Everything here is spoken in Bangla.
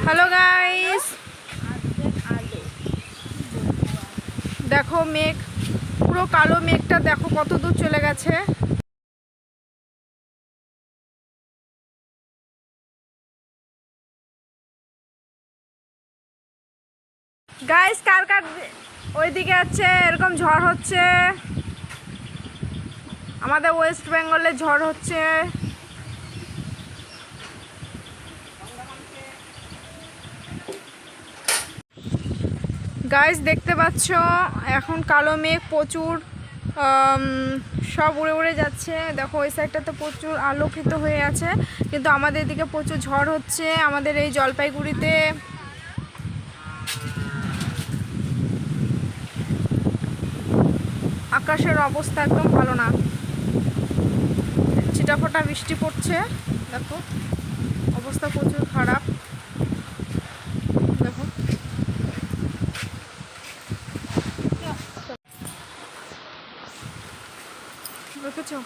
হ্যালো গাইস, দেখো মেঘ, পুরো কালো মেঘটা দেখো কত দূর চলে গেছে। গাইস, কার কার ওইদিকে আছে এরকম ঝড় হচ্ছে? আমাদের ওয়েস্ট বেঙ্গলে ঝড় হচ্ছে। গাইস দেখতে পাচ্ছ এখন কালো মেঘ প্রচুর, সব উড়ে উড়ে যাচ্ছে। দেখো ওই সাইডটাতে প্রচুর আলোকিত হয়ে আছে, কিন্তু আমাদের দিকে প্রচুর ঝড় হচ্ছে আমাদের এই জলপাইগুড়িতে। আকাশের অবস্থা একদম ভালো না, ছিটাফোঁটা বৃষ্টি পড়ছে। দেখো অবস্থা প্রচুর খারাপ। দেখো দেখেছো।